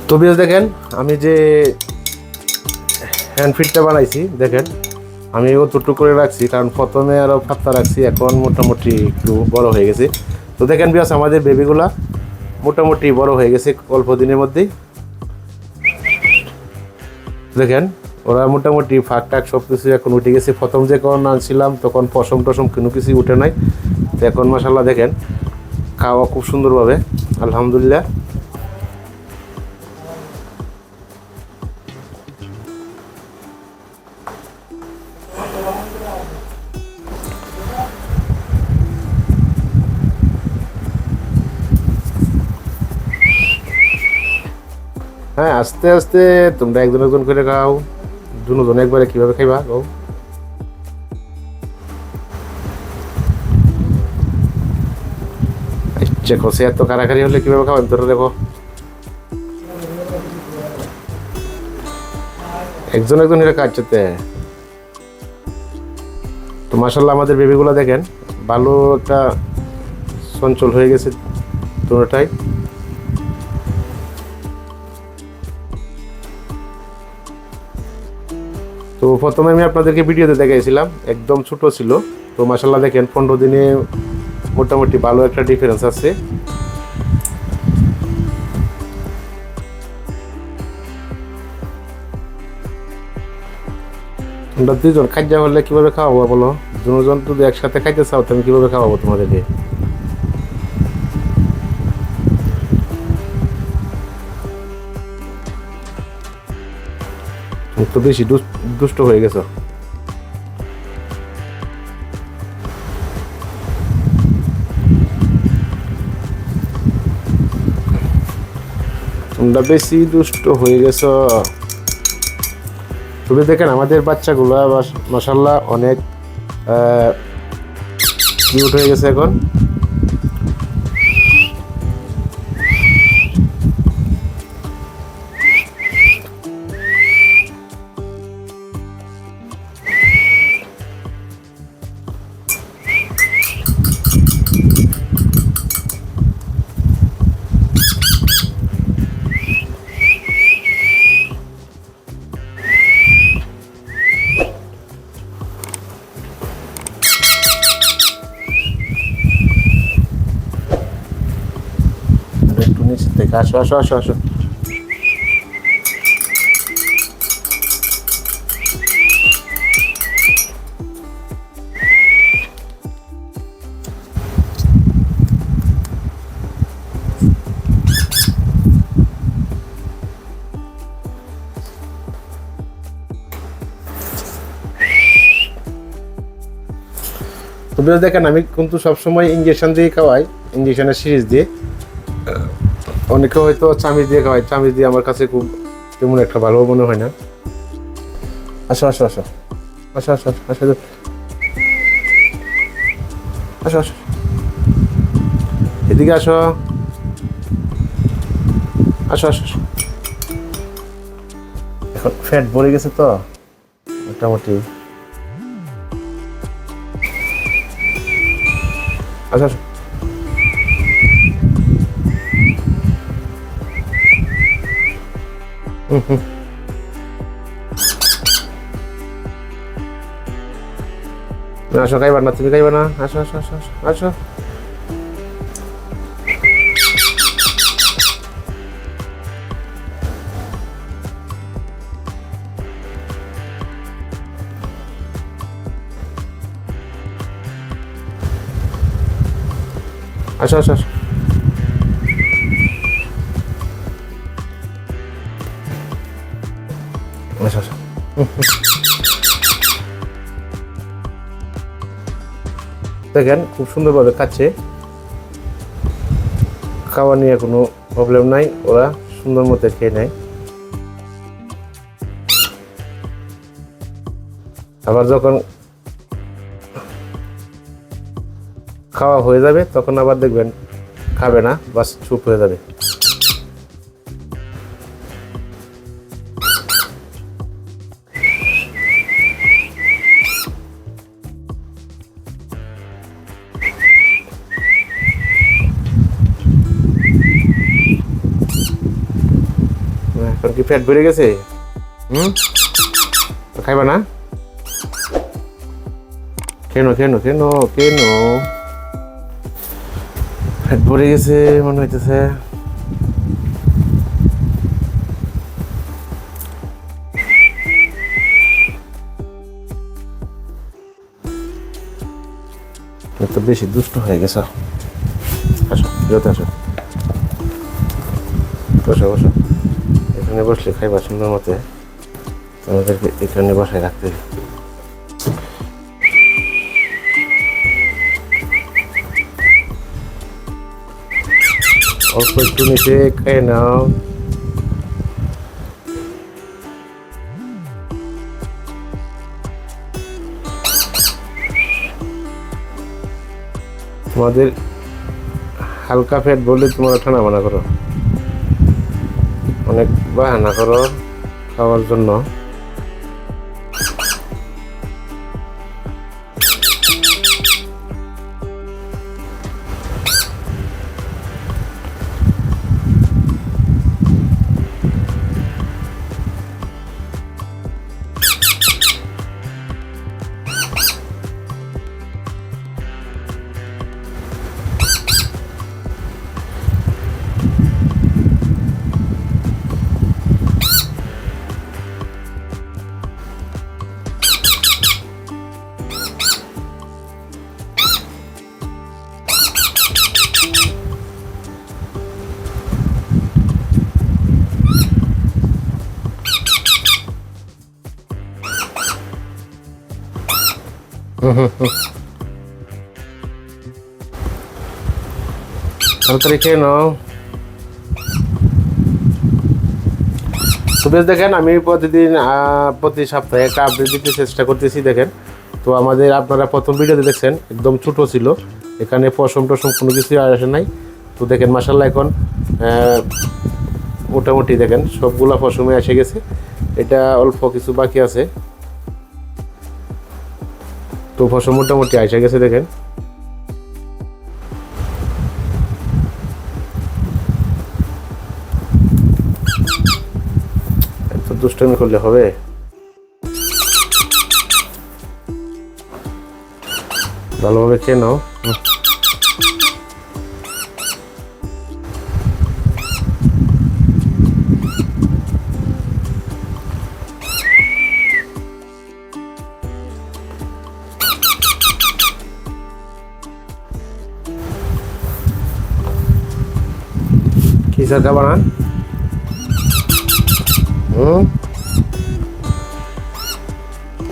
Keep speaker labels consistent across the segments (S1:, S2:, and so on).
S1: তো বেশ দেখেন আমি যে হ্যান্ড ফিডটা বানাইছি দেখেন আমি অতটুকু করে রাখছি, কারণ প্রথমে আরও পাতলা রাখছি, এখন মোটামুটি একটু বড় হয়ে গেছে। তো দেখেন বিয়াস আমাদের বেবিগুলা মোটামুটি বড় হয়ে গেছে অল্প দিনের মধ্যেই। দেখেন ওরা মোটামুটি ফাঁক টাক সব কিছু এখন উঠে গেছে। প্রথম যে যখন আনছিলাম তখন পশম টসম কোনো কিছুই উঠে নাই, তো এখন মাশাল্লাহ দেখেন খাওয়া খুব সুন্দরভাবে আলহামদুলিল্লাহ। হ্যাঁ আস্তে আস্তে তোমরা একজন একজন করে খাও, দুজন একবারে কীভাবে খাইবা গো? দেখো সে এত কারাকারি হলে কীভাবে খাবেন তোরা? দেখো একজন একজন করে কাটছে। তো মাশাল্লাহ আমাদের বেবিগুলো দেখেন ভালো একটা চঞ্চল হয়ে গেছে দুটোটাই। তো প্রথমে আমি আপনাদেরকে ভিডিওতে দেখাইছিলাম একদম ছোট ছিল, তো মাশাল্লাহ দেখেন 15 দিনে মোটামুটি ভালো একটা ডিফারেন্স আছে। তোমরা দুজন খাদ্য হলে কীভাবে খাওয়াবো বলো? দুজন যদি একসাথে খাইতে চাও তুমি কীভাবে খাওয়াবো তোমাদেরকে? তো বেশি দুষ্ট হয়ে গেছো। তোমরা বেশি দুষ্ট হয়ে গেছো। তুমি দেখেন আমাদের বাচ্চাগুলো মাশাল্লাহ অনেক কিউট হয়ে গেছে এখন। একটু নিচে থেকে আসো আসো আসো আসো। তো দেখেন আমি কিন্তু সবসময় ইঞ্জেকশন দিয়ে খাওয়াই, ইঞ্জেকশনের সিরিজ দিয়ে। অনেকে হয়তো চামিচ দিয়ে খাওয়াই, চামিচ দিয়ে আমার কাছে খুব তেমন একটা ভালো মনে হয় না। আসো আসো আসো আসো আসো আসো আসো আসো এদিকে আসো আসো আসো আসো। এখন ফ্যাট ভরে গেছে তো মোটামুটি। আসো আসো। আসো খাইবা না? তুমি খাইবা না? আসো আসো আসো আসো আসো। আসো আসো আসো। আসো আসো। দেখেন খুব সুন্দরভাবে খাচ্ছে, খাওয়া নিয়ে কোনো প্রবলেম নাই, ওরা সুন্দর মতো খেয়ে নেয়। আবার যখন খাওয়া হয়ে যাবে তখন আবার দেখবেন খাবে না, বাস চুপ হয়ে যাবে। এখন কি পেট ভরে গেছে? খাইবা না? কেন কেন কেন কেন? পেট ভরে গেছে মনে হইতেছে। এত বেশি দুষ্ট হয়ে গেছে। আসো যেতে আসো, বসো বসো। এখানে বসলে খাইবা সুন্দর মতে, আমাদেরকে এখানে বসায় রাখতে হবে। অল্প একটু নিচে খেয়ে নাও। তোমাদের হালকা পেট বললে তোমরা ঠান্ডা মানা করো, অনেক বাহানা করো খাওয়ার জন্য। তাড়াতাড়ি খেয়ে নাও। তো বেশ দেখেন, আমি প্রতিদিন প্রতি সপ্তাহে একটা আপডেট দিতে চেষ্টা করতেছি। দেখেন তো আমাদের আপনারা প্রথম ভিডিওতে দেখছেন একদম ছোটো ছিল, এখানে পশম টসম কোনো কিছু আসে নাই। তো দেখেন মাসাল্লাহ এখন মোটামুটি দেখেন সবগুলা পশমে এসে গেছে, এটা অল্প কিছু বাকি আছে। তো পশম মোটামুটি এসে গেছে দেখেন। এত দুষ্টামি করলে হবে? ভালোভাবে খেয়ে নাও। কি স্যার খাবার না?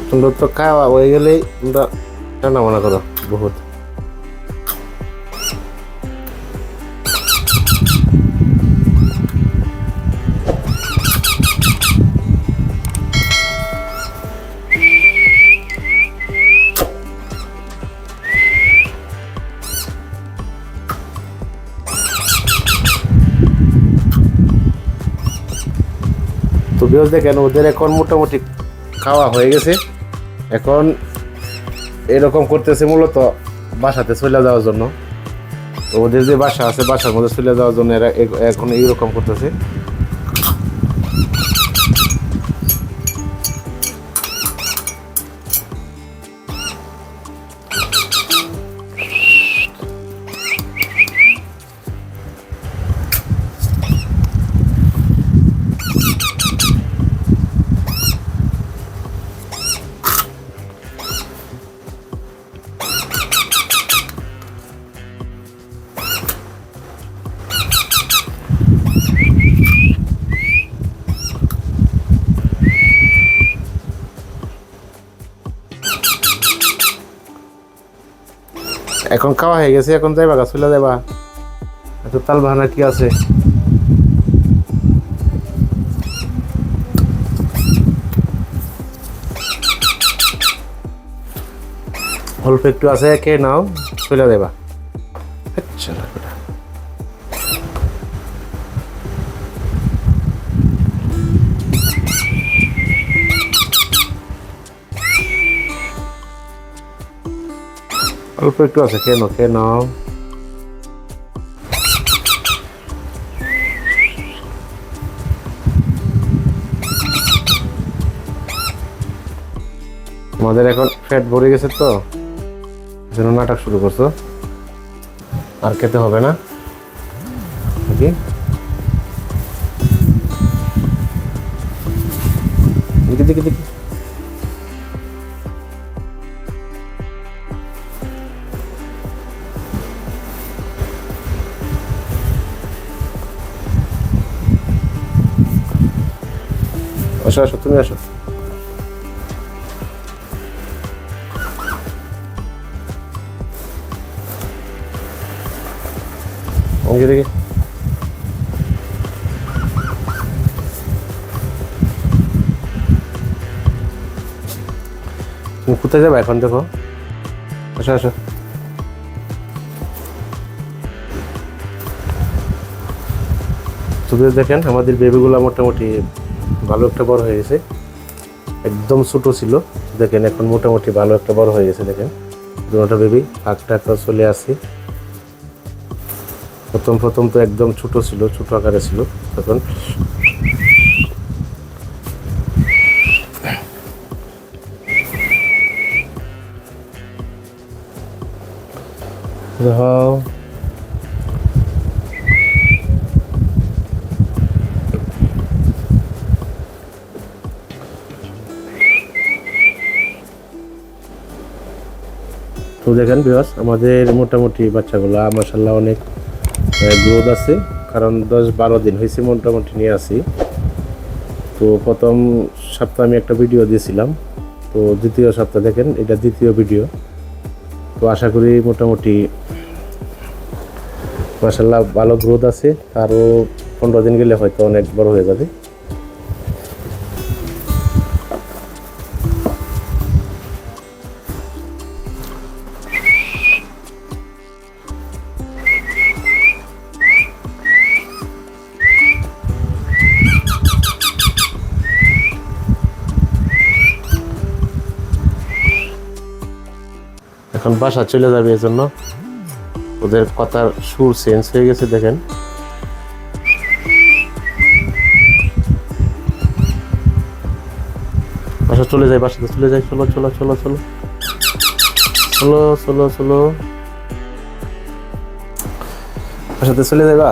S1: তোমরা তো খাওয়া হয়ে গেলেই তোমরা রান্না বান্না করো বহুত। তো বিয়স দেখেন ওদের এখন মোটামুটি খাওয়া হয়ে গেছে, এখন এরকম করতেছে মূলত বাসাতে চলে যাওয়ার জন্য। তো ওদের যে বাসা আছে বাসার মধ্যে চলে যাওয়ার জন্য এরা এখন এইরকম করতেছে। এখন খাওয়া হয়ে গেছে, এখন যাইবা গা চলে যাইবা? এত তাল বাহানা কি আছে? অল্প একটু আছে, খেয়ে নাও, চলে যাইবা। আচ্ছা অল্প একটু আছে, খেয়ে নাও খেয়ে নাও। আমাদের এখন ফ্যাট ভরে গেছে তো যেন নাটক শুরু করছো আর খেতে হবে না নাকি দেখি দেখি দেখি আসো আসো তুমি আসো দেখি দেখি তুমি কোথায় যাবে এখন দেখো আসো আসো শুধু দেখেন আমাদের বেবিগুলো মোটামুটি ভালো একটা বড় হয়ে গেছে একদম ছোট ছিল দেখেন এখন মোটামুটি ভালো একটা বড় হয়ে গেছে দেখেন দুটো বেবি হাঁকটা চলে আসছে প্রথম তো একদম ছোট ছিল ছোট আকারে ছিল তখন তো দেখেন ভিউয়ার্স আমাদের মোটামুটি বাচ্চাগুলো মাশাআল্লাহ অনেক গ্রোথ আছে কারণ 10-12 দিন হয়েছে মোটামুটি নিয়ে আসি তো প্রথম সপ্তাহে আমি একটা ভিডিও দিয়েছিলাম তো দ্বিতীয় সপ্তাহ দেখেন এটা দ্বিতীয় ভিডিও তো আশা করি মোটামুটি মাশাআল্লাহ ভালো গ্রোথ আছে আরও 15 দিন গেলে হয়তো অনেক বড় হয়ে যাবে এখন বাসা চলে যাবে এজন্য ওদের কথার সুর চেঞ্জ হয়ে গেছে দেখেন বাসা চলে যায় বাসাতে চলে যায় চলো চলো চলো চলো চলো চলো চলো বাসাতে চলে যাবা